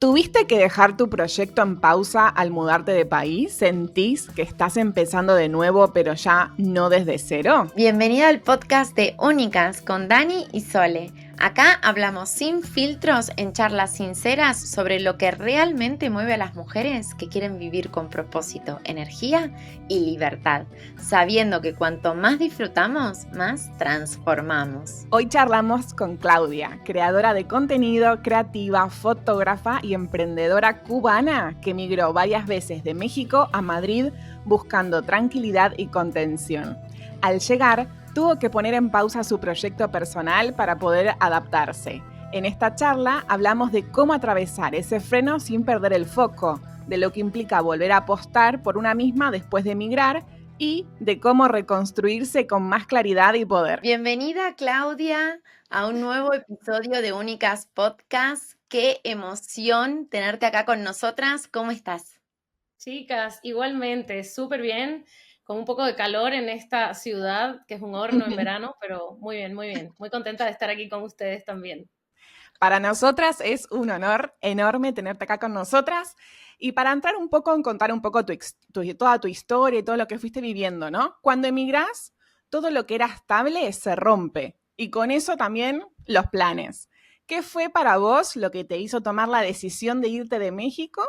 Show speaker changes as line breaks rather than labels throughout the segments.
¿Tuviste que dejar tu proyecto en pausa al mudarte de país? ¿Sentís que estás empezando de nuevo, pero ya no desde cero?
Bienvenida al podcast de Únicas con Dani y Sole. Acá hablamos sin filtros en charlas sinceras sobre lo que realmente mueve a las mujeres que quieren vivir con propósito, energía y libertad, sabiendo que cuanto más disfrutamos, más transformamos.
Hoy charlamos con Claudia, creadora de contenido, creativa, fotógrafa y emprendedora cubana que migró varias veces de México a Madrid buscando tranquilidad y contención. Al llegar, tuvo que poner en pausa su proyecto personal para poder adaptarse. En esta charla hablamos de cómo atravesar ese freno sin perder el foco, de lo que implica volver a apostar por una misma después de emigrar y de cómo reconstruirse con más claridad y poder.
Bienvenida, Claudia, a un nuevo episodio de Únicas Podcast. Qué emoción tenerte acá con nosotras. ¿Cómo estás?
Chicas, igualmente, súper bien, con un poco de calor en esta ciudad, que es un horno en verano, pero muy bien, muy bien. Muy contenta de estar aquí con ustedes también.
Para nosotras es un honor enorme tenerte acá con nosotras y para entrar un poco en contar un poco toda tu historia y todo lo que fuiste viviendo, ¿no? Cuando emigrás, todo lo que era estable se rompe y con eso también los planes. ¿Qué fue para vos lo que te hizo tomar la decisión de irte de México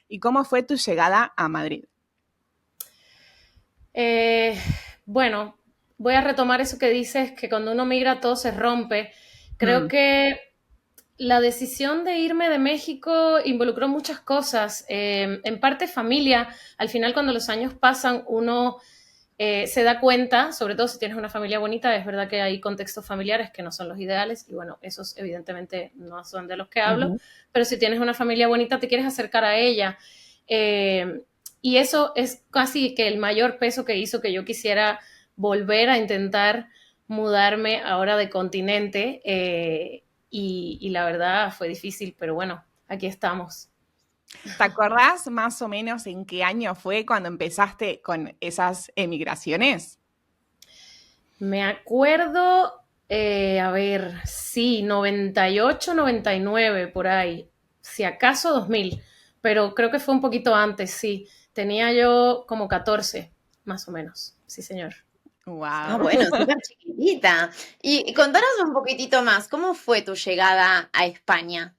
y cómo fue tu llegada a Madrid?
Bueno, voy a retomar eso que dices, que cuando uno migra todo se rompe. Creo
Mm,
que la decisión de irme de México involucró muchas cosas, en parte familia. Al final, cuando los años pasan, uno se da cuenta, sobre todo si tienes una familia bonita, es verdad que hay contextos familiares que no son los ideales, y bueno, esos evidentemente no son de los que hablo,
ujú.
pero si tienes una familia bonita, te quieres acercar a ella. Eh, y eso es casi que el mayor peso que hizo que yo quisiera volver a intentar mudarme ahora de continente, y la verdad fue difícil, pero bueno, aquí estamos.
¿Te acordás más o menos en qué año fue cuando empezaste con esas emigraciones?
Me acuerdo, a ver, sí, 98, 99, por ahí, si acaso 2000, pero creo que fue un poquito antes, sí. Tenía yo como 14, más o menos, sí, señor.
Ah,
Wow.
bueno, súper chiquitita. Y contanos un poquitito más, ¿cómo fue tu llegada a España?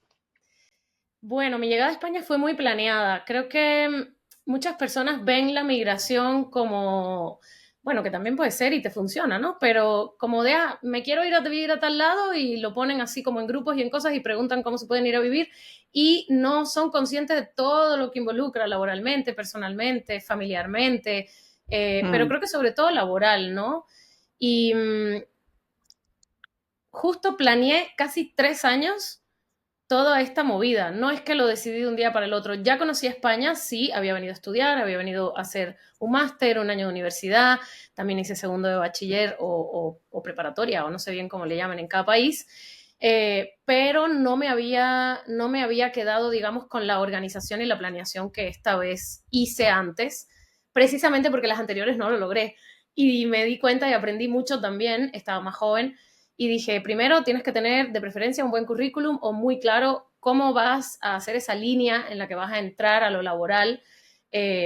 Bueno, mi llegada a España fue muy planeada. Creo que muchas personas ven la migración como, bueno, que también puede ser y te funciona, ¿no? Pero como de, me quiero ir a vivir a tal lado y lo ponen así como en grupos y en cosas y preguntan cómo se pueden ir a vivir y no son conscientes de todo lo que involucra laboralmente, personalmente, familiarmente, pero
Mm.
creo que sobre todo laboral, ¿no? Y justo planeé casi 3 años toda esta movida. No es que lo decidí de un día para el otro. Ya conocía España, sí, había venido a estudiar, había venido a hacer un máster, un año de universidad, también hice segundo de bachiller o preparatoria, o no sé bien cómo le llaman en cada país, pero no me había quedado, digamos, con la organización y la planeación que esta vez hice antes, precisamente porque las anteriores no lo logré. Y me di cuenta y aprendí mucho también, estaba más joven, y dije, primero tienes que tener de preferencia un buen currículum o muy claro cómo vas a hacer esa línea en la que vas a entrar a lo laboral,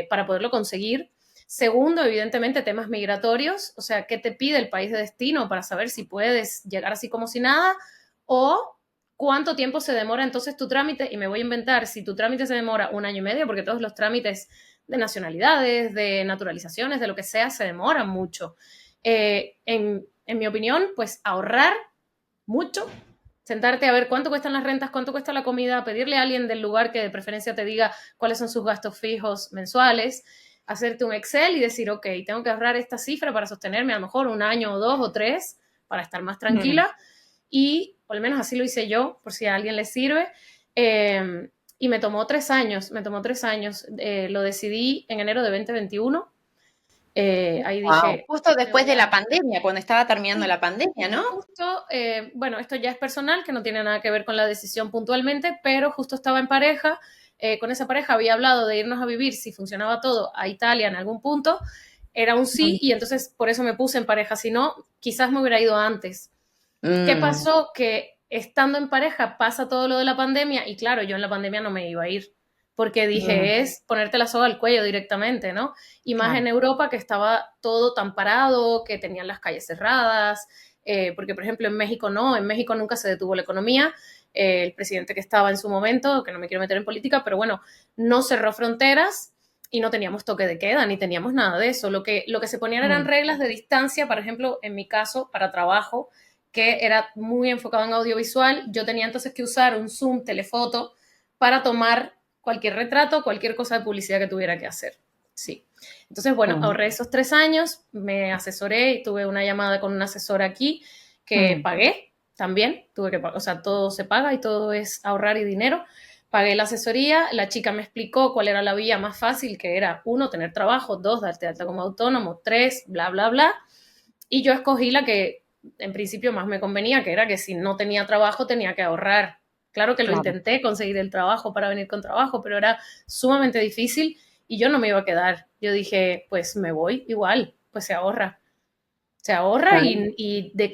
para poderlo conseguir. Segundo, evidentemente, temas migratorios, o sea, qué te pide el país de destino para saber si puedes llegar así como si nada o cuánto tiempo se demora entonces tu trámite. Y me voy a inventar, si tu trámite se demora 1 año y medio, porque todos los trámites de nacionalidades, de naturalizaciones, de lo que sea, se demoran mucho. En mi opinión, pues ahorrar mucho, sentarte a ver cuánto cuestan las rentas, cuánto cuesta la comida, pedirle a alguien del lugar que de preferencia te diga cuáles son sus gastos fijos mensuales, hacerte un Excel y decir, ok, tengo que ahorrar esta cifra para sostenerme a lo mejor 1 año o 2 o 3 para estar más
Mm.
tranquila, y o al menos así lo hice yo, por si a alguien le sirve. Y me tomó 3 años, lo decidí en enero de 2021. Ahí
Wow.
dije,
Justo
me
después
voy
de la
a...
pandemia, cuando estaba terminando
Sí,
la pandemia, ¿no?
justo, bueno, esto ya es personal, que no tiene nada que ver con la decisión puntualmente, pero justo estaba en pareja, con esa pareja había hablado de irnos a vivir, si funcionaba todo, a Italia en algún punto, era un sí, y entonces por eso me puse en pareja, si no, quizás me hubiera ido antes. ¿Qué
Mm,
pasó? Que estando en pareja pasa todo lo de la pandemia y claro, yo en la pandemia no me iba a ir porque dije, es ponerte la soga al cuello directamente, ¿no? Y más en Europa, que estaba todo tan parado, que tenían las calles cerradas, porque, por ejemplo, en México no, en México nunca se detuvo la economía, el presidente que estaba en su momento, que no me quiero meter en política, pero bueno, no cerró fronteras y no teníamos toque de queda, ni teníamos nada de eso. Lo que se ponían eran reglas de distancia, por ejemplo, en mi caso, para trabajo, que era muy enfocado en audiovisual, yo tenía entonces que usar un Zoom, telefoto, para tomar cualquier retrato, cualquier cosa de publicidad que tuviera que hacer. Sí. Entonces, bueno, ahorré esos 3 años, me asesoré y tuve una llamada con un asesor aquí que pagué también, tuve que pagar, o sea, todo se paga y todo es ahorrar y dinero. Pagué la asesoría, la chica me explicó cuál era la vía más fácil, que era, 1, tener trabajo, 2, darte de alta como autónomo, 3, bla, bla, bla. Y yo escogí la que en principio más me convenía, que era que si no tenía trabajo tenía que ahorrar. Claro que lo intenté conseguir el trabajo para venir con trabajo, pero era sumamente difícil y yo no me iba a quedar. Yo dije, pues me voy igual, pues se ahorra. Se ahorra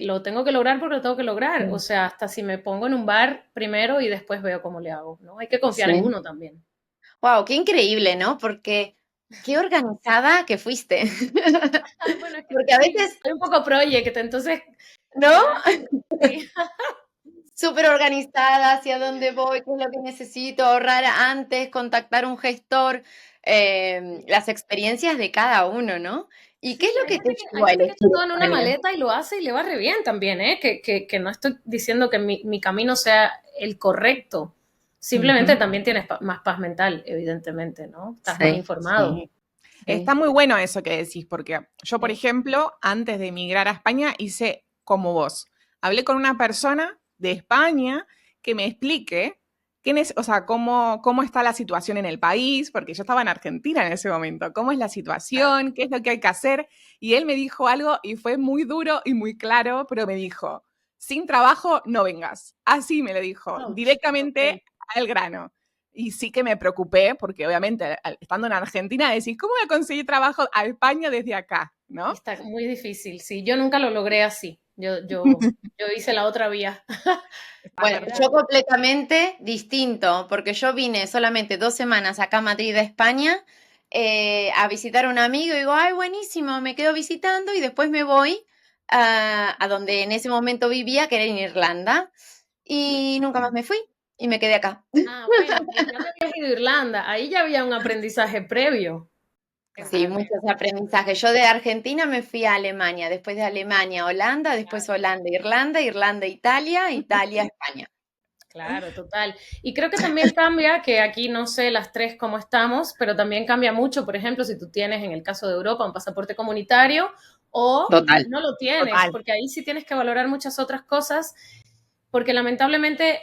lo tengo que lograr porque lo tengo que lograr. O sea, hasta si me pongo en un bar primero y después veo cómo le hago, ¿no? Hay que confiar en uno también.
Wow, qué increíble, ¿no? Porque qué organizada que fuiste.
Bueno, es que
Porque a
sí,
veces,
soy un poco project, entonces
¿no?
ya, sí.
Súper organizada, hacia dónde voy, qué es lo que necesito, ahorrar antes, contactar un gestor, las experiencias de cada uno, ¿no? ¿Y qué
Sí,
es lo que te
hay
llevó a
gente que
elegir
echa todo en una
España?
maleta y lo hace y le va re bien también, ¿eh? Que no estoy diciendo que mi camino sea el correcto. Simplemente también tienes más paz mental, evidentemente, ¿no? Estás más
Sí,
informado.
Está
sí.
muy bueno eso que decís, porque yo, por
Sí.
ejemplo, antes de emigrar a España, hice como vos. Hablé con una persona de España que me explique o sea, cómo está la situación en el país, porque yo estaba en Argentina en ese momento, cómo es la
Claro.
situación, qué es lo que hay que hacer. Y él me dijo algo y fue muy duro y muy claro, pero me dijo, sin trabajo no vengas. Así me lo dijo,
Ouch.
directamente
Ok.
al grano. Y sí que me preocupé, porque obviamente estando en Argentina decís, ¿cómo voy a conseguir trabajo a España desde acá? ¿No?
Está muy difícil, sí. Yo nunca lo logré así. Yo hice la otra vía.
Está
Bueno,
Era,
yo completamente distinto, porque yo vine solamente 2 semanas acá a Madrid, España, a visitar a un amigo y digo, ay, buenísimo, me quedo visitando y después me voy a donde en ese momento vivía, que era en Irlanda, y nunca más me fui y me quedé acá.
bueno, pero ya te habías ido a Irlanda. Ahí ya había un aprendizaje previo.
Sí,
claro.
muchos aprendizajes. Yo de Argentina me fui a Alemania, después de Alemania, Holanda, después Holanda, Irlanda, Irlanda, Italia, Italia, España.
Claro, total. Y creo que también cambia, que aquí no sé las tres cómo estamos, pero también cambia mucho, por ejemplo, si tú tienes en el caso de Europa un pasaporte comunitario o
Total.
no lo tienes,
Total.
porque ahí sí tienes que valorar muchas otras cosas, porque lamentablemente,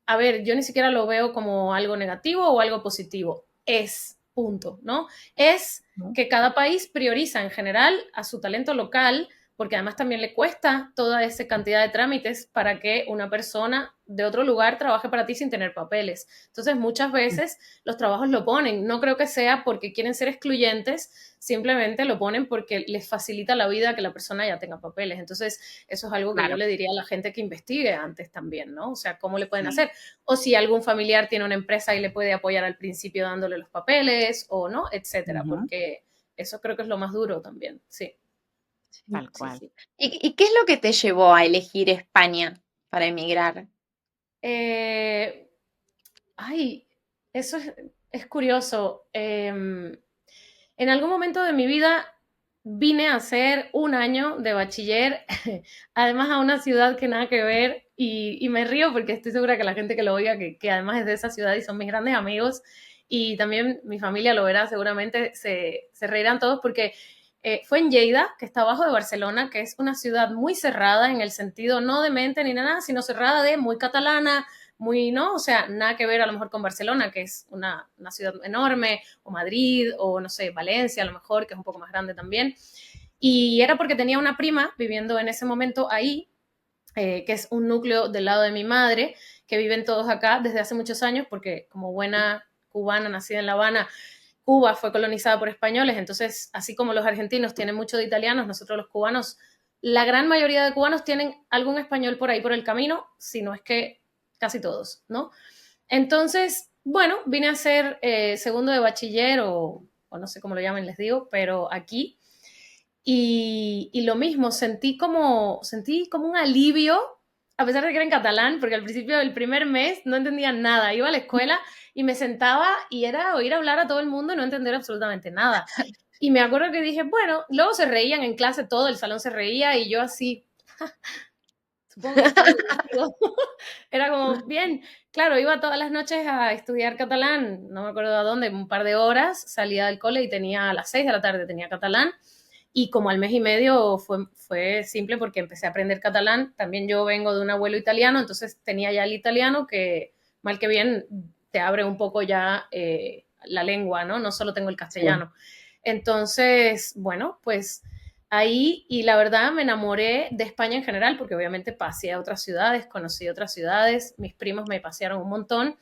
a ver, yo ni siquiera lo veo como algo negativo o algo positivo, es punto, ¿no? Es
¿No?
que cada país prioriza en general a su talento local porque además también le cuesta toda esa cantidad de trámites para que una persona de otro lugar trabaje para ti sin tener papeles. Entonces, muchas veces los trabajos lo ponen. No creo que sea porque quieren ser excluyentes, simplemente lo ponen porque les facilita la vida que la persona ya tenga papeles. Entonces, eso es algo que yo
Claro.
le diría a la gente que investigue antes también, ¿no? O sea, cómo le pueden
Sí.
hacer. O si algún familiar tiene una empresa y le puede apoyar al principio dándole los papeles o no, etcétera,
Ujú.
porque eso creo que es lo más duro también, sí.
Tal
Sí,
cual.
sí.
¿Y qué es lo que te llevó a elegir España para emigrar?
Eh, ay, eso es curioso. En algún momento de mi vida vine a hacer un año de bachiller, además a una ciudad que nada que ver, y me río porque estoy segura que la gente que lo oiga, que además es de esa ciudad y son mis grandes amigos, y también mi familia lo verá, seguramente se reirán todos porque fue en Lleida, que está abajo de Barcelona, que es una ciudad muy cerrada en el sentido no de mente ni nada, sino cerrada de muy catalana, muy, ¿no? O sea, nada que ver a lo mejor con Barcelona, que es una ciudad enorme, o Madrid, o no sé, Valencia a lo mejor, que es un poco más grande también. Y era porque tenía una prima viviendo en ese momento ahí, que es un núcleo del lado de mi madre, que viven todos acá desde hace muchos años, porque como buena cubana nacida en La Habana, Cuba fue colonizada por españoles, entonces así como los argentinos tienen mucho de italianos, nosotros los cubanos la gran mayoría de cubanos tienen algún español por ahí por el camino, si no es que casi todos, ¿no? Entonces, bueno, vine a hacer segundo de bachiller o no sé cómo lo llamen, les digo, pero aquí. Y lo mismo, sentí como un alivio, a pesar de que era en catalán, porque al principio del primer mes no entendía nada. Iba a la escuela y me sentaba y era oír hablar a todo el mundo y no entender absolutamente nada. Y me acuerdo que dije, bueno, luego se reían en clase, todo el salón se reía y yo así, supongo que estoy divertido. Era como, bien, claro, iba todas las noches a estudiar catalán, no me acuerdo a dónde, un par de horas, salía del cole y tenía a las 6 de la tarde tenía catalán. Y como al mes y medio fue simple porque empecé a aprender catalán. También yo vengo de un abuelo italiano, entonces tenía ya el italiano que, mal que bien, te abre un poco ya la lengua, ¿no? No solo tengo el castellano. Sí. Entonces, bueno, pues ahí, y la verdad me enamoré de España en general, porque obviamente pasé a otras ciudades, conocí otras ciudades, mis primos me pasearon un montón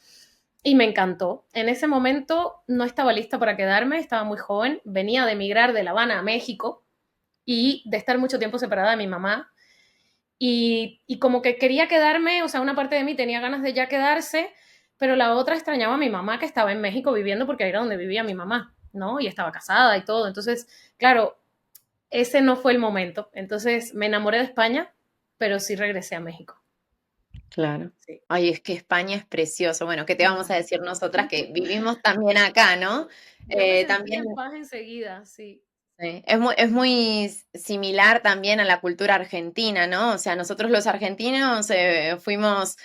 y me encantó. En ese momento no estaba lista para quedarme, estaba muy joven, venía de emigrar de La Habana a México y de estar mucho tiempo separada de mi mamá. Y como que quería quedarme, o sea, una parte de mí tenía ganas de ya quedarse, pero la otra extrañaba a mi mamá que estaba en México viviendo porque ahí era donde vivía mi mamá, ¿no? Y estaba casada y todo. Entonces, claro, ese no fue el momento. Entonces me enamoré de España, pero sí regresé a México.
Claro. Sí. Ay, es que España es precioso. Bueno, ¿qué te vamos a decir nosotras que vivimos también acá, ¿no?
Yo me sentí
También
en paz enseguida, sí.
sí, es muy similar también a la cultura argentina, ¿no? O sea, nosotros los argentinos fuimos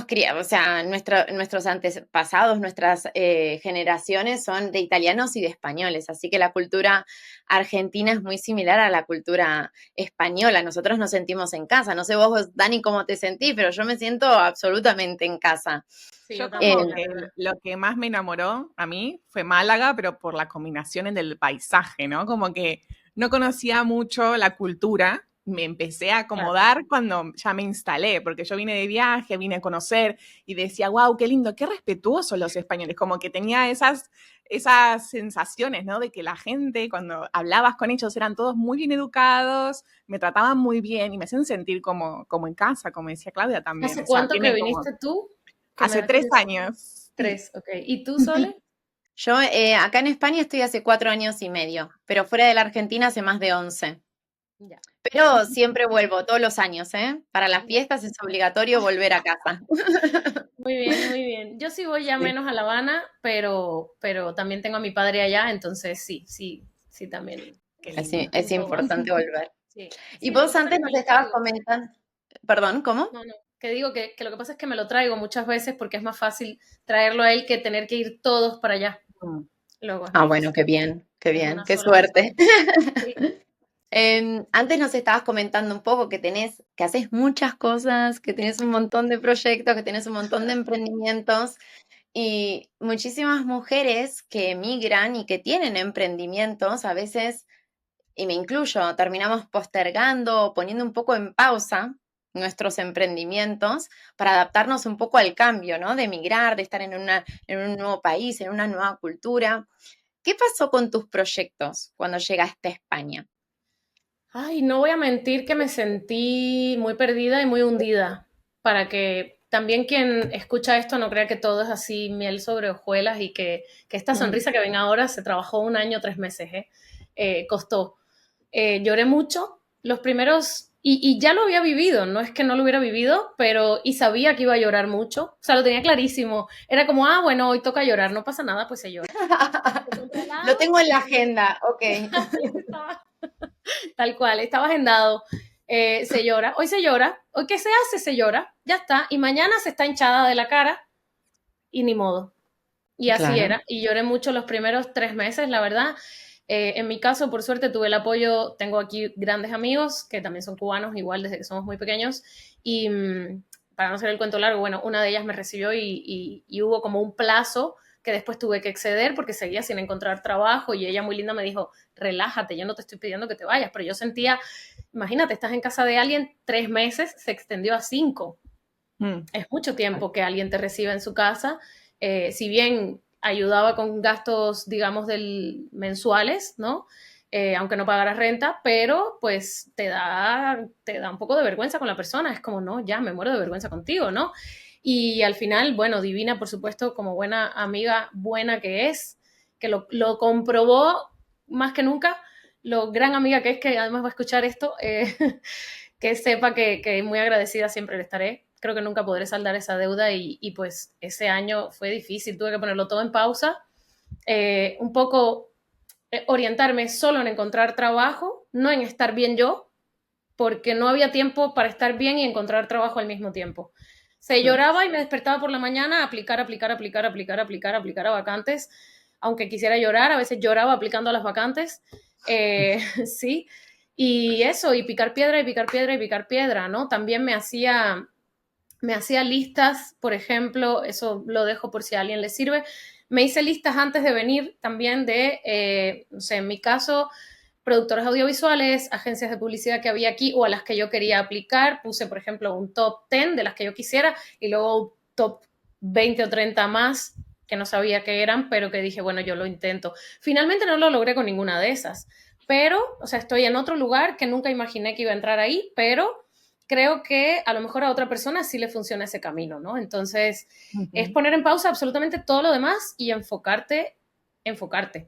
criados, o sea, nuestros antepasados, nuestras generaciones son de italianos y de españoles, así que la cultura argentina es muy similar a la cultura española. Nosotros nos sentimos en casa. No sé vos, Dani, cómo te sentís, pero yo me siento absolutamente en casa.
Sí,
Yo
también,
como que lo que más me enamoró a mí fue Málaga, pero por la combinación del paisaje, ¿no? Como que no conocía mucho la cultura, me empecé a acomodar cuando ya me instalé, porque yo vine de viaje, vine a conocer y decía, wow, qué lindo, qué respetuosos los españoles, como que tenía esas sensaciones, ¿no? De que la gente, cuando hablabas con ellos, eran todos muy bien educados, me trataban muy bien y me hacían sentir como en casa, como decía Claudia también.
¿Hace
O sea,
cuánto que
tiene como
viniste tú?
hace 3 años.
3, ok. ¿Y tú, Sole?
Yo acá en España estoy hace 4 años y medio, pero fuera de la Argentina hace más de 11.
Ya.
Pero siempre vuelvo, todos los años, ¿eh? Para las fiestas es obligatorio volver a casa.
Muy bien, muy bien. Yo sí voy ya
Sí.
menos a La Habana, pero también tengo a mi padre allá, entonces sí también.
Qué
Es,
lindo.
es importante volver.
Sí,
Y
sí, lo que
vos
pasa es
antes
que me
nos
lo
estabas
traigo.
comentando, perdón, ¿cómo?
No, que digo que lo que pasa es que me lo traigo muchas veces porque es más fácil traerlo a él que tener que ir todos para allá. Luego es
Ah,
más
bueno,
fácil.
qué
Es
bien,
una
qué
sola persona.
suerte.
Sí.
Antes nos estabas comentando un poco que haces muchas cosas, que tenés un montón de proyectos, que tenés un montón de emprendimientos. Y muchísimas mujeres que emigran y que tienen emprendimientos, a veces, y me incluyo, terminamos postergando o poniendo un poco en pausa nuestros emprendimientos para adaptarnos un poco al cambio, ¿no? De emigrar, de estar en un nuevo país, en una nueva cultura. ¿Qué pasó con tus proyectos cuando llegaste a España?
Ay, no voy a mentir que me sentí muy perdida y muy hundida, para que también quien escucha esto no crea que todo es así miel sobre hojuelas y que esta sonrisa que ven ahora se trabajó 1 año, 3 meses, costó. Lloré mucho los primeros, y ya lo había vivido, no es que no lo hubiera vivido, pero y sabía que iba a llorar mucho, o sea, lo tenía clarísimo, era como, ah, bueno, hoy toca llorar, no pasa nada, pues se llora. Se compra
Lo
helado,
tengo en la agenda, ok.
estaba tal cual, estaba agendado. Se llora, hoy se llora, hoy qué se hace, se llora, ya está, y mañana se está hinchada de la cara y ni modo. Y así
Claro.
era, y lloré mucho los primeros 3 meses, la verdad. En mi caso, por suerte, tuve el apoyo, tengo aquí grandes amigos que también son cubanos, igual desde que somos muy pequeños, y para no hacer el cuento largo, bueno, una de ellas me recibió y hubo como un plazo que después tuve que exceder porque seguía sin encontrar trabajo y ella muy linda me dijo, relájate, yo no te estoy pidiendo que te vayas, pero yo sentía, imagínate, estás en casa de alguien 3 meses, se extendió a 5. Es mucho tiempo que alguien te reciba en su casa, si bien ayudaba con gastos, digamos, mensuales, ¿no? aunque no pagaras renta, pero pues te da un poco de vergüenza con la persona, es como, no, ya me muero de vergüenza contigo, ¿no? Y al final, bueno, Divina, por supuesto, como buena amiga, buena que es, que lo comprobó más que nunca, lo gran amiga que es, que además va a escuchar esto, que sepa que muy agradecida siempre le estaré. Creo que nunca podré saldar esa deuda y pues ese año fue difícil, tuve que ponerlo todo en pausa, un poco orientarme solo en encontrar trabajo, no en estar bien yo, porque no había tiempo para estar bien y encontrar trabajo al mismo tiempo. Se lloraba y me despertaba por la mañana a aplicar a vacantes, aunque quisiera llorar, a veces lloraba aplicando a las vacantes, sí, y eso, y picar piedra y picar piedra y picar piedra, ¿no? También me hacía listas, por ejemplo, eso lo dejo por si a alguien le sirve. Me hice listas antes de venir también de, no sé, en mi caso, productores audiovisuales, agencias de publicidad que había aquí o a las que yo quería aplicar. Puse, por ejemplo, un top 10 de las que yo quisiera y luego un top 20 o 30 más que no sabía qué eran, pero que dije, bueno, yo lo intento. Finalmente no lo logré con ninguna de esas, pero, o sea, estoy en otro lugar que nunca imaginé que iba a entrar ahí, pero creo que a lo mejor a otra persona sí le funciona ese camino, ¿no? Entonces, es
Ujú.
poner en pausa absolutamente todo lo demás y enfocarte.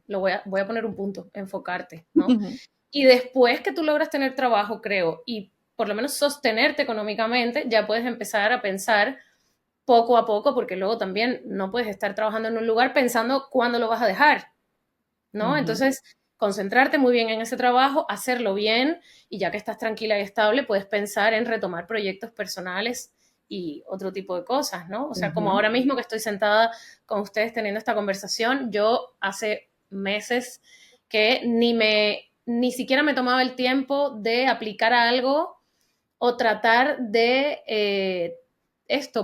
Voy a poner un punto, enfocarte, ¿no? Y después que tú logras tener trabajo, creo, y por lo menos sostenerte económicamente, ya puedes empezar a pensar poco a poco, porque luego también no puedes estar trabajando en un lugar pensando cuándo lo vas a dejar, ¿no?
Ujú.
Entonces, concentrarte muy bien en ese trabajo, hacerlo bien y ya que estás tranquila y estable, puedes pensar en retomar proyectos personales y otro tipo de cosas, ¿no? O sea, como
Ujú.
ahora mismo que estoy sentada con ustedes teniendo esta conversación, yo hace meses que ni siquiera me tomaba el tiempo de aplicar a algo o tratar de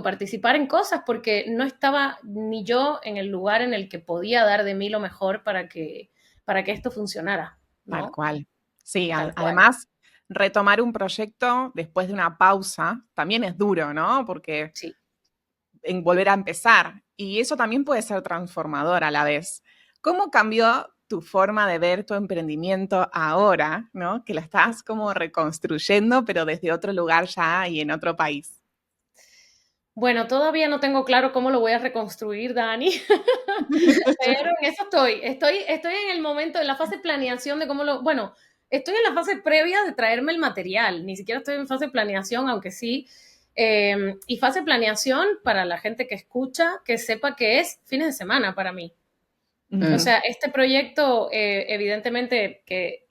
participar en cosas, porque no estaba ni yo en el lugar en el que podía dar de mí lo mejor para que esto funcionara,
Tal
¿no?
cual. Sí,
Tal cual.
además, retomar un proyecto después de una pausa también es duro, ¿no? Porque
Sí.
en volver a empezar. Y eso también puede ser transformador a la vez. ¿Cómo cambió tu forma de ver tu emprendimiento ahora, ¿no? Que la estás como reconstruyendo, pero desde otro lugar ya y en otro país.
Bueno, todavía no tengo claro cómo lo voy a reconstruir, Dani, pero en eso estoy en el momento, en la fase de planeación de bueno, estoy en la fase previa de traerme el material, ni siquiera estoy en fase de planeación, aunque sí, y fase de planeación para la gente que escucha, que sepa que es fines de semana para mí. O
Ujú.
sea, este proyecto, evidentemente, que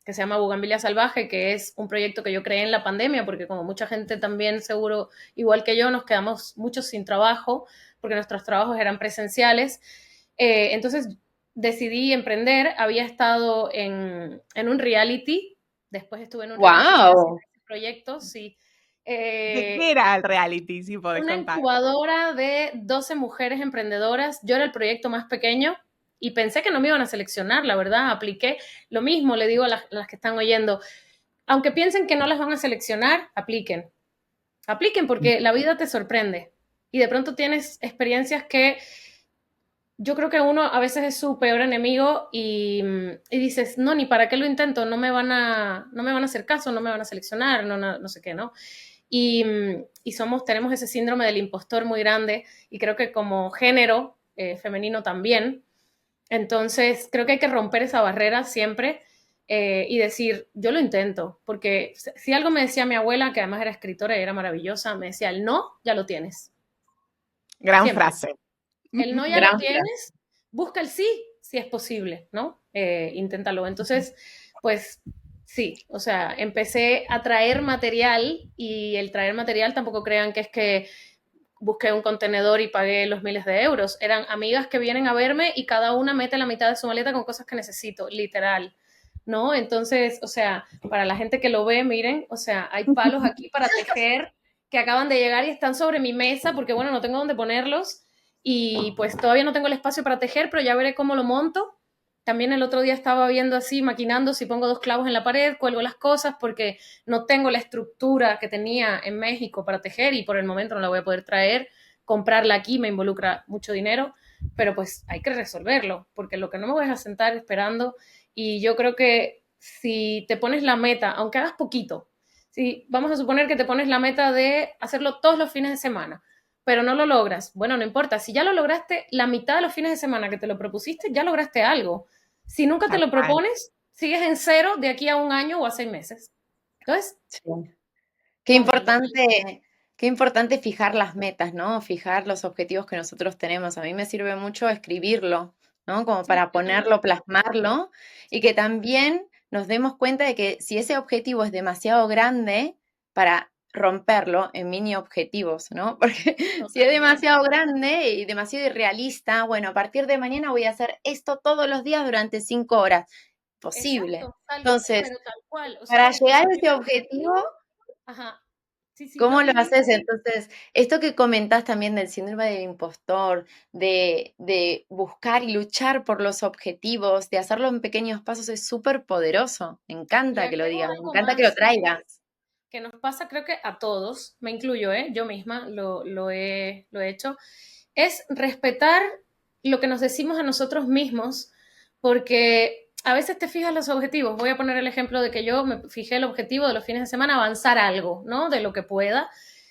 se llama Bugambilia Salvaje, que es un proyecto que yo creé en la pandemia, porque como mucha gente también seguro, igual que yo, nos quedamos muchos sin trabajo, porque nuestros trabajos eran presenciales. Entonces decidí emprender, había estado en un reality, después estuve en un reality financiero
¡Wow!
de ese proyecto, sí.
¿De qué era el reality, si podés
Una
contar?
incubadora de 12 mujeres emprendedoras. Yo era el proyecto más pequeño y pensé que no me iban a seleccionar, la verdad. Apliqué lo mismo, le digo a las que están oyendo. Aunque piensen que no las van a seleccionar, apliquen. Apliquen porque la vida te sorprende. Y de pronto tienes experiencias que yo creo que uno a veces es su peor enemigo y dices, no, ni para qué lo intento, no me van a hacer caso, no me van a seleccionar, no sé qué, ¿no? Y tenemos ese síndrome del impostor muy grande y creo que como género femenino también. Entonces, creo que hay que romper esa barrera siempre y decir, yo lo intento, porque si algo me decía mi abuela, que además era escritora y era maravillosa, me decía, el no, ya lo tienes,
Gran
siempre.
frase.
El no ya lo
Gran frase.
tienes, busca el sí, si es posible, ¿no? Inténtalo. Entonces, pues sí, o sea, empecé a traer material y el traer material tampoco crean que es que busqué un contenedor y pagué los miles de euros. Eran amigas que vienen a verme y cada una mete la mitad de su maleta con cosas que necesito, literal. ¿No? Entonces, o sea, para la gente que lo ve, miren, o sea, hay palos aquí para tejer que acaban de llegar y están sobre mi mesa porque, bueno, no tengo dónde ponerlos y pues todavía no tengo el espacio para tejer, pero ya veré cómo lo monto. También el otro día estaba viendo así, maquinando si pongo 2 clavos en la pared, cuelgo las cosas porque no tengo la estructura que tenía en México para tejer y por el momento no la voy a poder traer. Comprarla aquí me involucra mucho dinero, pero pues hay que resolverlo, porque lo que no me voy a sentar esperando Y yo creo que si te pones la meta, aunque hagas poquito, si vamos a suponer que te pones la meta de hacerlo todos los fines de semana, pero no lo logras, bueno, no importa, si ya lo lograste la mitad de los fines de semana que te lo propusiste, ya lograste algo. Si nunca te
Tal
lo
cual.
propones, sigues en cero de aquí a un año o a 6 meses. Entonces,
Sí.
póntelo.
Qué importante fijar las metas, ¿no? Fijar los objetivos que nosotros tenemos. A mí me sirve mucho escribirlo, ¿no? Como
Sí,
para
yo también.
ponerlo, plasmarlo y que también nos demos cuenta de que si ese objetivo es demasiado grande, para romperlo en mini objetivos, ¿no? Porque si es
Totalmente.
demasiado grande y demasiado irrealista, bueno, a partir de mañana voy a hacer esto todos los días durante 5 horas. Posible.
Exacto,
Entonces,
pero tal cual. O sea,
para llegar
el
a ese
primer
objetivo,
objetivo, ajá, sí, sí, no,
¿cómo lo
dime, dime.
haces? Entonces, esto que comentás también del síndrome del impostor, de buscar y luchar por los objetivos, de hacerlo en pequeños pasos, es súper poderoso. Me
Y
encanta que lo
agrego
digas, me
algo
encanta que lo
más
traigas.
que nos pasa, creo que a todos, me incluyo, ¿eh? Yo misma lo he hecho, es respetar lo que nos decimos a nosotros mismos, porque a veces te fijas los objetivos. Voy a poner el ejemplo de que yo me fijé el objetivo de los fines de semana, avanzar algo, ¿no? De lo que pueda,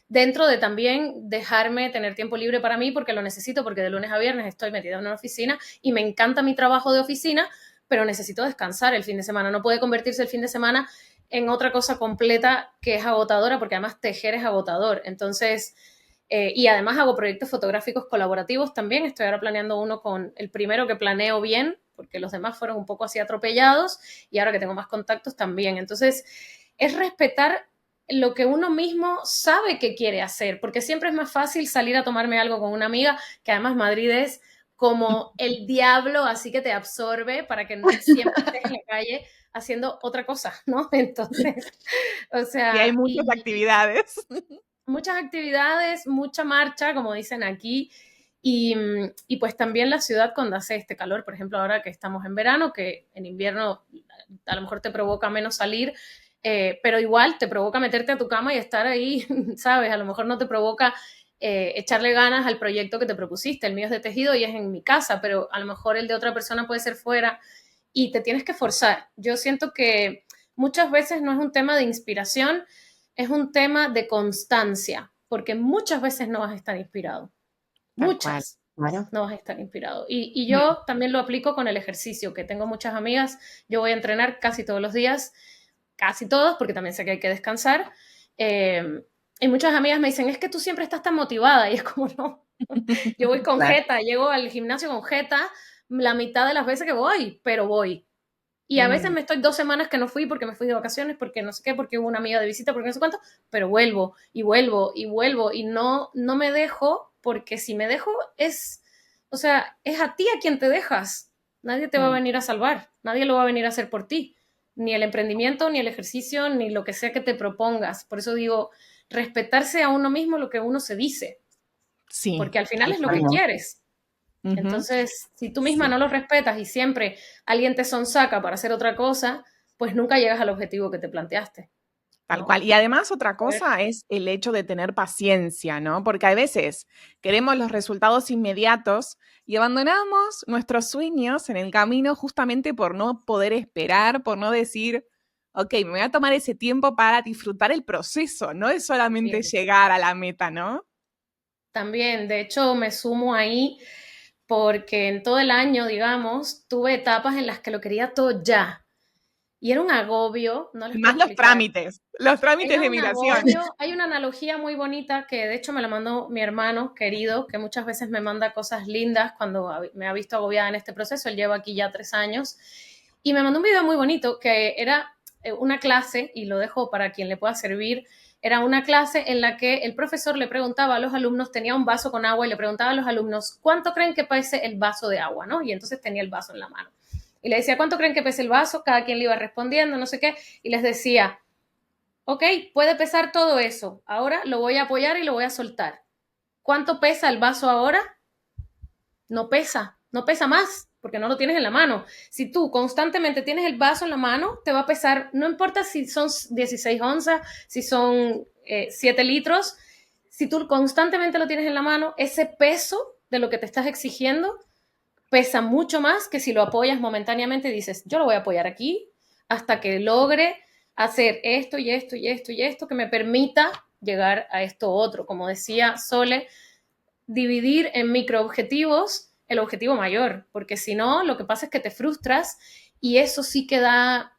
dentro de también dejarme tener tiempo libre para mí, porque lo necesito, porque de lunes a viernes estoy metida en una oficina y me encanta mi trabajo de oficina, pero necesito descansar el fin de semana. No puede convertirse el fin de semana en otra cosa completa que es agotadora, porque además tejer es agotador. Entonces, y además hago proyectos fotográficos colaborativos también. Estoy ahora planeando uno con el primero que planeo bien, porque los demás fueron un poco así atropellados, y ahora que tengo más contactos también. Entonces, es respetar lo que uno mismo sabe que quiere hacer, porque siempre es más fácil salir a tomarme algo con una amiga, que además Madrid es como el diablo, así que te absorbe para que siempre estés en la calle haciendo otra cosa, ¿no? Entonces, o
Y hay
sea,
muchas actividades.
muchas actividades, mucha marcha, como dicen aquí, y pues también la ciudad cuando hace este calor, por ejemplo, ahora que estamos en verano, que en invierno a lo mejor te provoca menos salir, pero igual te provoca meterte a tu cama y estar ahí, ¿sabes? A lo mejor no te provoca echarle ganas al proyecto que te propusiste. El mío es de tejido y es en mi casa, pero a lo mejor el de otra persona puede ser fuera y te tienes que forzar. Yo siento que muchas veces no es un tema de inspiración, es un tema de constancia, porque muchas veces no vas a estar inspirado,
Tal cual.
muchas
Bueno,
no vas a estar inspirado. Y
Mm.
yo también lo aplico con el ejercicio, que tengo muchas amigas, yo voy a entrenar casi todos los días, casi todos, porque también sé que hay que descansar. Y muchas amigas me dicen, es que tú siempre estás tan motivada, y es como, no, yo voy con
claro.
jeta, llego al gimnasio con jeta la mitad de las veces que voy, pero voy. Y a veces
Mm.
me estoy 2 semanas que no fui porque me fui de vacaciones, porque no sé qué, porque hubo una amiga de visita, porque no sé cuánto, pero vuelvo y vuelvo y vuelvo y no me dejo, porque si me dejo es, o sea, es a ti a quien te dejas. Nadie te va a
Mm.
venir a salvar, nadie lo va a venir a hacer por ti, ni el emprendimiento, ni el ejercicio, ni lo que sea que te propongas. Por eso digo, respetarse a uno mismo lo que uno se dice,
Sí,
porque al final
tal
es lo que
cual.
Bueno,
quieres.
Ujú.
Entonces, si tú misma
Sí.
no lo respetas y siempre alguien te sonsaca para hacer otra cosa, pues nunca llegas al objetivo que te planteaste,
Tal
¿no?
cual. Y además otra
A ver,
cosa es el hecho de tener paciencia, ¿no? Porque a veces queremos los resultados inmediatos y abandonamos nuestros sueños en el camino justamente por no poder esperar, por no decir, ok, me voy a tomar ese tiempo para disfrutar el proceso, no es solamente
también,
llegar a la meta, ¿no?
también, de hecho, me sumo ahí porque en todo el año, digamos, tuve etapas en las que lo quería todo ya. Y era un agobio, no les
Y
puedo
más
explicar.
los trámites
Era
de
un
migración.
agobio. Hay una analogía muy bonita que de hecho me la mandó mi hermano querido, que muchas veces me manda cosas lindas cuando me ha visto agobiada en este proceso. Él lleva aquí ya 3 años. Y me mandó un video muy bonito que era una clase, y lo dejo para quien le pueda servir. Era una clase en la que el profesor le preguntaba a los alumnos, tenía un vaso con agua y le preguntaba a los alumnos, ¿cuánto creen que pese el vaso de agua? ¿No? Y entonces tenía el vaso en la mano. Y le decía, ¿cuánto creen que pese el vaso? Cada quien le iba respondiendo, no sé qué. Y les decía, ok, puede pesar todo eso. Ahora lo voy a apoyar y lo voy a soltar. ¿Cuánto pesa el vaso ahora? No pesa, no pesa más, porque no lo tienes en la mano. Si tú constantemente tienes el vaso en la mano, te va a pesar, no importa si son 16 onzas, si son 7 litros, si tú constantemente lo tienes en la mano, ese peso de lo que te estás exigiendo pesa mucho más que si lo apoyas momentáneamente y dices, yo lo voy a apoyar aquí hasta que logre hacer esto y esto y esto y esto que me permita llegar a esto otro. Como decía Sole, dividir en microobjetivos el objetivo mayor, porque si no, lo que pasa es que te frustras y eso sí que da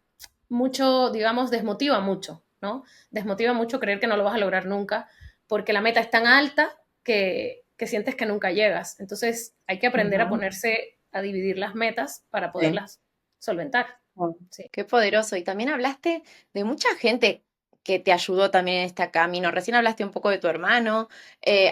mucho, digamos, desmotiva mucho, ¿no? Desmotiva mucho creer que no lo vas a lograr nunca, porque la meta es tan alta que sientes que nunca llegas. Entonces hay que aprender a ponerse a dividir las metas para
Sí.
poderlas solventar.
Oh,
Sí.
qué poderoso. Y también hablaste de mucha gente que te ayudó también en este camino. Recién hablaste un poco de tu hermano,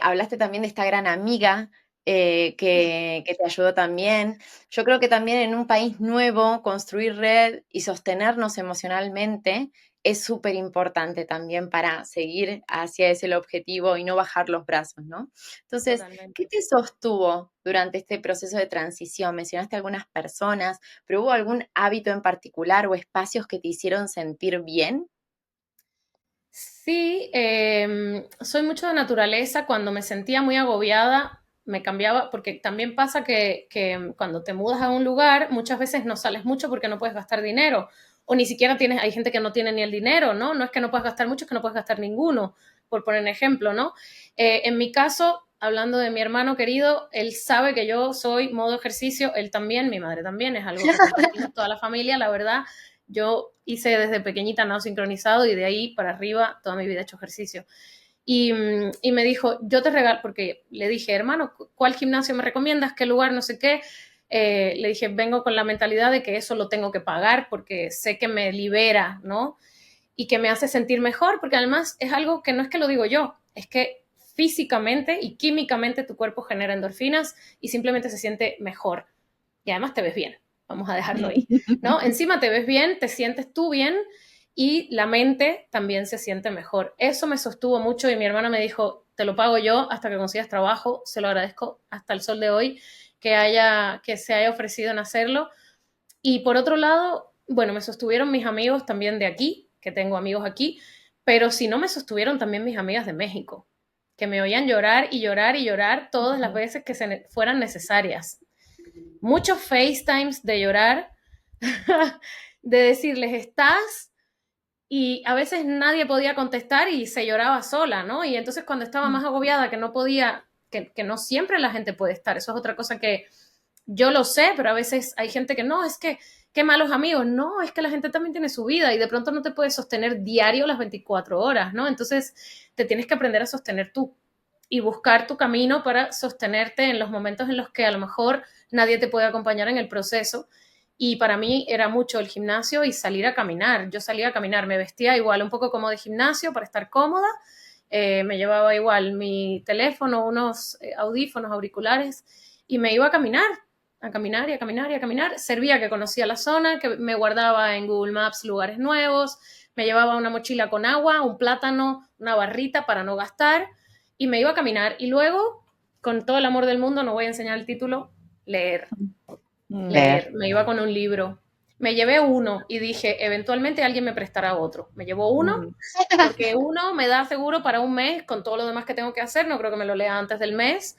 hablaste también de esta gran amiga que te ayudó también. Yo creo que también en un país nuevo, construir red y sostenernos emocionalmente es súper importante también para seguir hacia ese objetivo y no bajar los brazos, ¿no? Entonces, ¿qué
Totalmente.
te sostuvo durante este proceso de transición? Mencionaste algunas personas, pero ¿hubo algún hábito en particular o espacios que te hicieron sentir bien?
Sí, soy mucho de naturaleza. Cuando me sentía muy agobiada, me cambiaba, porque también pasa que cuando te mudas a un lugar, muchas veces no sales mucho porque no puedes gastar dinero. O ni siquiera tienes, hay gente que no tiene ni el dinero, ¿no? No es que no puedas gastar mucho, es que no puedes gastar ninguno, por poner un ejemplo, ¿no? En mi caso, hablando de mi hermano querido, él sabe que yo soy modo ejercicio, él también, mi madre también, es algo que compartimos toda la familia, la verdad. Yo hice desde pequeñita nado sincronizado y de ahí para arriba toda mi vida he hecho ejercicio. Y me dijo, yo te regalo, porque le dije, hermano, ¿cuál gimnasio me recomiendas? ¿Qué lugar? No sé qué. Le dije, vengo con la mentalidad de que eso lo tengo que pagar porque sé que me libera, ¿no? Y que me hace sentir mejor, porque además es algo que no es que lo digo yo, es que físicamente y químicamente tu cuerpo genera endorfinas y simplemente se siente mejor. Y además te ves bien, vamos a dejarlo ahí, ¿no? Encima te ves bien, te sientes tú bien y la mente también se siente mejor. Eso me sostuvo mucho y mi hermana me dijo, te lo pago yo hasta que consigas trabajo, se lo agradezco hasta el sol de hoy que se haya ofrecido en hacerlo. Y por otro lado, bueno, me sostuvieron mis amigos también de aquí, que tengo amigos aquí, pero si no me sostuvieron también mis amigas de México, que me oían llorar y llorar y llorar todas las veces que fueran necesarias. Muchos FaceTimes de llorar, de decirles, ¿estás? Y a veces nadie podía contestar y se lloraba sola, ¿no? Y entonces cuando estaba más agobiada, que no podía, que no siempre la gente puede estar, eso es otra cosa que yo lo sé, pero a veces hay gente que no, es que qué malos amigos, no, es que la gente también tiene su vida y de pronto no te puedes sostener diario las 24 horas, ¿no? Entonces te tienes que aprender a sostener tú y buscar tu camino para sostenerte en los momentos en los que a lo mejor nadie te puede acompañar en el proceso. Y para mí era mucho el gimnasio y salir a caminar. Yo salía a caminar, me vestía igual, un poco como de gimnasio para estar cómoda. Me llevaba igual mi teléfono, unos audífonos, auriculares y me iba a caminar a caminar y a caminar y a caminar. Servía que conocía la zona, que me guardaba en Google Maps lugares nuevos, me llevaba una mochila con agua, un plátano, una barrita para no gastar y me iba a caminar. Y luego, con todo el amor del mundo, no voy a enseñar el título, leer. Leer. Me iba con un libro. Me llevé uno y dije, eventualmente alguien me prestará otro. Me llevo uno porque uno me da seguro para un mes con todo lo demás que tengo que hacer. No creo que me lo lea antes del mes.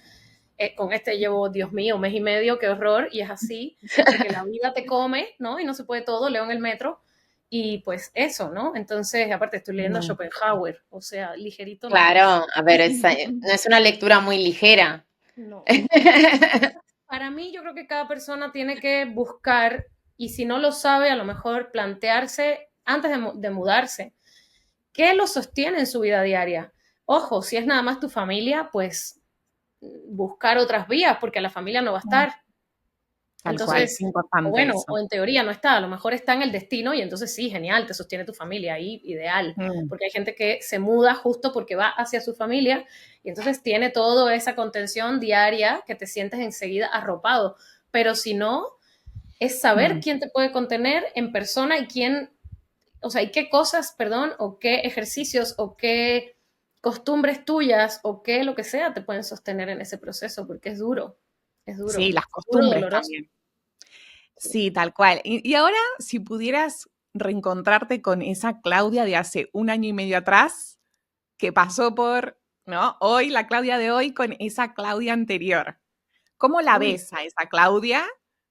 Con este llevo, Dios mío, un mes y medio, qué horror, y es así, porque la vida te come, ¿no? Y no se puede todo, leo en el metro, y pues eso, ¿no? Entonces, aparte estoy leyendo a Schopenhauer, o sea, ligerito no es.
Claro, a ver, no es una lectura muy ligera.
No. Para mí, yo creo que cada persona tiene que buscar, y si no lo sabe, a lo mejor plantearse antes de mudarse, ¿qué lo sostiene en su vida diaria? Ojo, si es nada más tu familia, pues buscar otras vías, porque la familia no va a estar.
Tal cual,
Entonces,
es
o
importante
bueno,
eso.
o en teoría no está, a lo mejor está en el destino y entonces sí, genial, te sostiene tu familia ahí, ideal,
Mm,
porque hay gente que se muda justo porque va hacia su familia y entonces tiene toda esa contención diaria que te sientes enseguida arropado, pero si no, es saber
mm.
quién te puede contener en persona y quién, o sea, y qué cosas, perdón, o qué ejercicios o qué costumbres tuyas o qué lo que sea te pueden sostener en ese proceso, porque es
Sí,
duro,
las
duro,
costumbres
doloroso.
también.
Sí.
Sí, tal cual. Y ahora, si pudieras reencontrarte con esa Claudia de hace un año y medio atrás, que pasó por, ¿no? Hoy, la Claudia de hoy, con esa Claudia anterior. ¿Cómo la
Uy,
ves a esa Claudia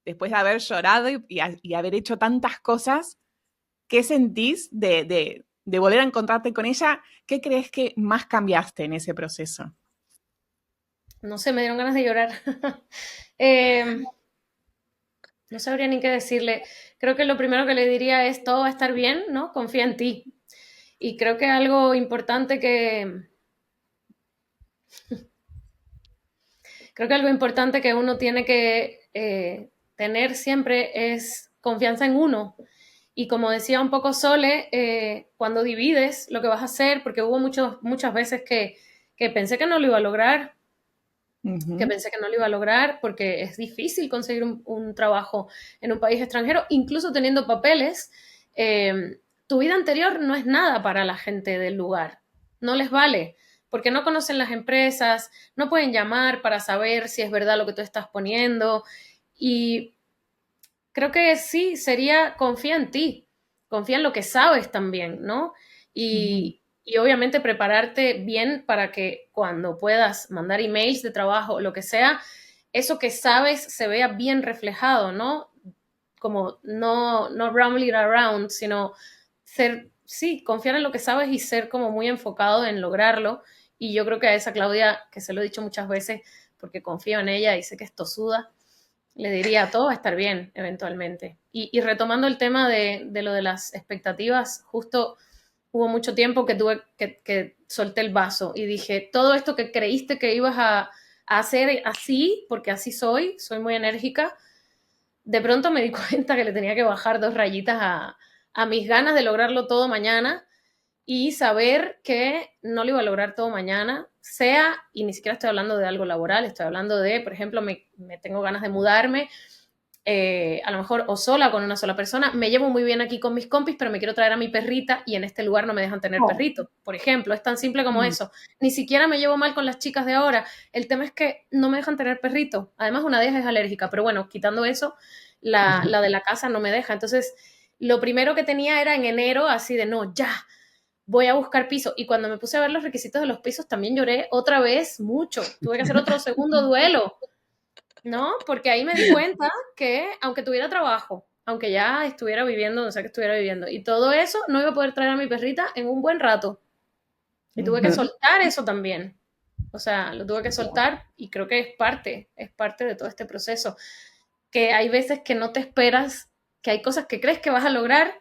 después de haber llorado y haber hecho tantas cosas? ¿Qué sentís de volver a encontrarte con ella? ¿Qué crees que más cambiaste en ese proceso?
no sé, me dieron ganas de llorar. Eh, no sabría ni qué decirle. Creo que lo primero que le diría es todo va a estar bien, ¿no? Confía en ti. Y creo que algo importante creo que algo importante que uno tiene que tener siempre es confianza en uno. Y como decía un poco Sole, cuando divides lo que vas a hacer, porque hubo muchas veces que pensé que no lo iba a lograr, que
Ujú,
pensé que no lo iba a lograr porque es difícil conseguir un trabajo en un país extranjero, incluso teniendo papeles. Tu vida anterior no es nada para la gente del lugar, no les vale, porque no conocen las empresas, no pueden llamar para saber si es verdad lo que tú estás poniendo. Y creo que sí, sería confía en ti, confía en lo que sabes también, ¿no?
ujú,
Y obviamente prepararte bien para que cuando puedas mandar emails de trabajo o lo que sea, eso que sabes se vea bien reflejado, ¿no? Como no rambling around, sino ser, sí, confiar en lo que sabes y ser como muy enfocado en lograrlo. Y yo creo que a esa Claudia, que se lo he dicho muchas veces, porque confío en ella y sé que es tosuda, le diría, todo va a estar bien eventualmente. Y retomando el tema de lo de las expectativas, justo hubo mucho tiempo que tuve que solté el vaso y dije, todo esto que creíste que ibas a hacer así, porque así soy muy enérgica, de pronto me di cuenta que le tenía que bajar dos rayitas a mis ganas de lograrlo todo mañana y saber que no lo iba a lograr todo mañana, sea, y ni siquiera estoy hablando de algo laboral, estoy hablando de, por ejemplo, me tengo ganas de mudarme, a lo mejor o sola con una sola persona, me llevo muy bien aquí con mis compis, pero me quiero traer a mi perrita y en este lugar no me dejan tener
Oh,
perrito, por ejemplo, es tan simple como
mm,
eso. Ni siquiera me llevo mal con las chicas de ahora, el tema es que no me dejan tener perrito, además una de ellas es alérgica, pero bueno, quitando eso, la de la casa no me deja, entonces lo primero que tenía era en enero así de no, ya, voy a buscar piso. Y cuando me puse a ver los requisitos de los pisos, también lloré otra vez mucho. Tuve que hacer otro segundo duelo, ¿no? Porque ahí me di cuenta que aunque tuviera trabajo, aunque ya estuviera viviendo, donde sea que estuviera viviendo, y todo eso, no iba a poder traer a mi perrita en un buen rato. Y tuve que
ujú.
soltar eso también. O sea, lo tuve que soltar y creo que es parte de todo este proceso. Que hay veces que no te esperas, que hay cosas que crees que vas a lograr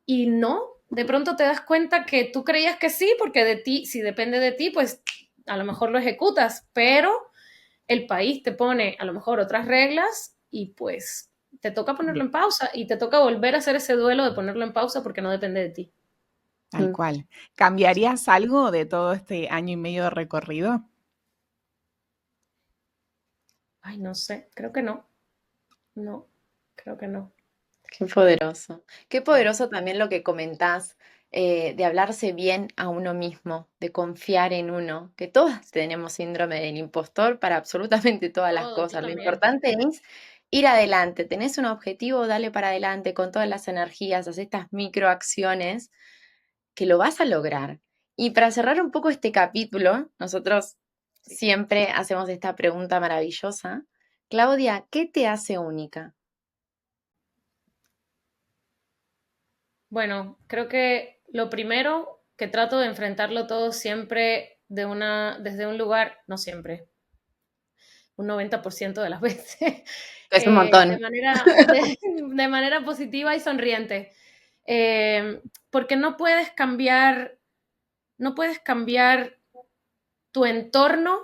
y no, de pronto te das cuenta que tú creías que sí, porque de ti, si depende de ti, pues a lo mejor lo ejecutas, pero el país te pone a lo mejor otras reglas y pues te toca ponerlo en pausa y te toca volver a hacer ese duelo de ponerlo en pausa porque no depende de ti.
Tal cual. ¿Cambiarías algo de todo este año y medio de recorrido?
Ay, no sé, creo que no, no, creo que no.
Qué poderoso. Qué
No.
poderoso también lo que comentás, de hablarse bien a uno mismo, de confiar en uno, que todas tenemos síndrome del impostor para absolutamente todas las
Todo, yo
cosas. Lo
también.
importante es ir adelante. Tenés un objetivo, dale para adelante con todas las energías, haz estas microacciones que lo vas a lograr. Y para cerrar un poco este capítulo, nosotros
Sí.
siempre hacemos esta pregunta maravillosa. Claudia, ¿qué te hace única?
Bueno, creo que lo primero que trato de enfrentarlo todo siempre desde un lugar, no siempre, un 90% de las veces,
Es un
de
montón.
de manera positiva y sonriente. Eh, Porque no puedes cambiar tu entorno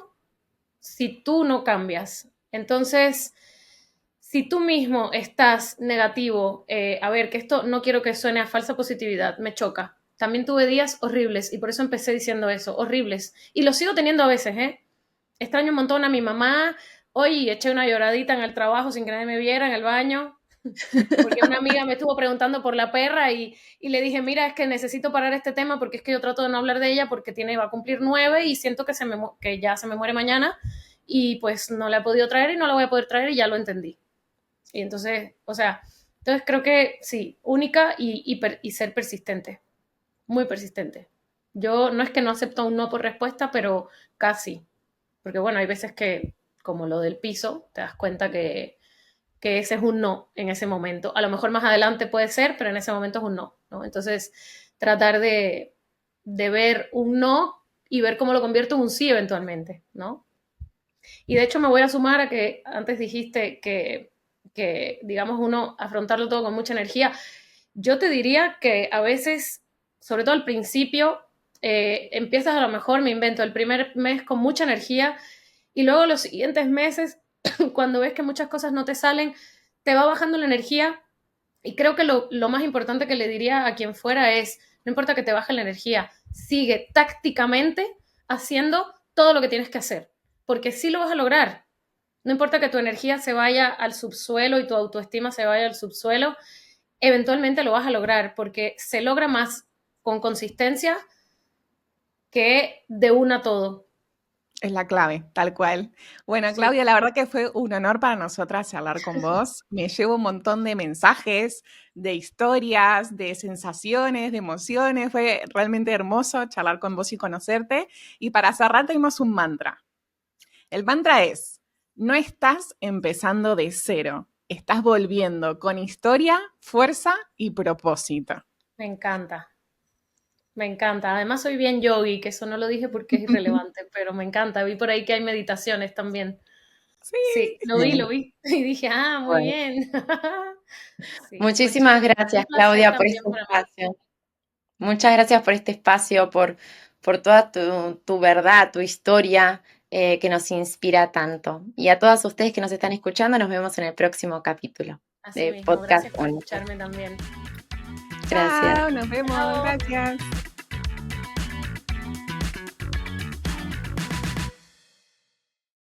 si tú no cambias. Entonces, si tú mismo estás negativo, a ver, que esto no quiero que suene a falsa positividad, me choca. También tuve días horribles y por eso empecé diciendo eso, horribles. Y lo sigo teniendo a veces, ¿eh? Extraño un montón a mi mamá. Hoy eché una lloradita en el trabajo sin que nadie me viera en el baño, porque una amiga me estuvo preguntando por la perra y le dije, mira, es que necesito parar este tema porque es que yo trato de no hablar de ella porque va a cumplir 9 y siento que ya se me muere mañana y pues no la he podido traer y no la voy a poder traer y ya lo entendí. Y entonces, o sea, entonces creo que sí, única y ser persistente, muy persistente. Yo no es que no acepto un no por respuesta, pero casi, porque bueno, hay veces que como lo del piso, te das cuenta que ese es un no en ese momento. A lo mejor más adelante puede ser, pero en ese momento es un no, ¿no? Entonces, tratar de ver un no y ver cómo lo convierto en un sí eventualmente, ¿no? Y de hecho me voy a sumar a que antes dijiste que digamos, uno afrontarlo todo con mucha energía. Yo te diría que a veces, sobre todo al principio, empiezas a lo mejor, me invento, el primer mes con mucha energía y luego los siguientes meses, cuando ves que muchas cosas no te salen, te va bajando la energía y creo que lo más importante que le diría a quien fuera es, no importa que te baje la energía, sigue tácticamente haciendo todo lo que tienes que hacer, porque sí lo vas a lograr. No importa que tu energía se vaya al subsuelo y tu autoestima se vaya al subsuelo, eventualmente lo vas a lograr, porque se logra más con consistencia que de una todo.
Es la clave, tal cual. Bueno,
Sí.
Claudia, la verdad que fue un honor para nosotras charlar con vos. Me llevo un montón de mensajes, de historias, de sensaciones, de emociones. Fue realmente hermoso charlar con vos y conocerte. Y para cerrar tenemos un mantra. El mantra es, no estás empezando de cero, estás volviendo con historia, fuerza y propósito.
Me encanta. Me encanta. Además soy bien yogi, que eso no lo dije porque es irrelevante, pero me encanta. Vi por ahí que hay meditaciones también.
Sí.
Sí, lo vi. Y dije, ah, muy
Bueno,
bien. Sí, pues
muchísimas
chicas, un
gracias,
placer
Claudia, por
también
este
para mí.
espacio. Muchas gracias por este espacio, por toda tu verdad, tu historia, que nos inspira tanto. Y a todas ustedes que nos están escuchando, nos vemos en el próximo capítulo
Así
de
mismo,
Podcast
gracias por
Únicas.
escucharme también.
Gracias.
Chao, nos vemos,
Chao.
gracias.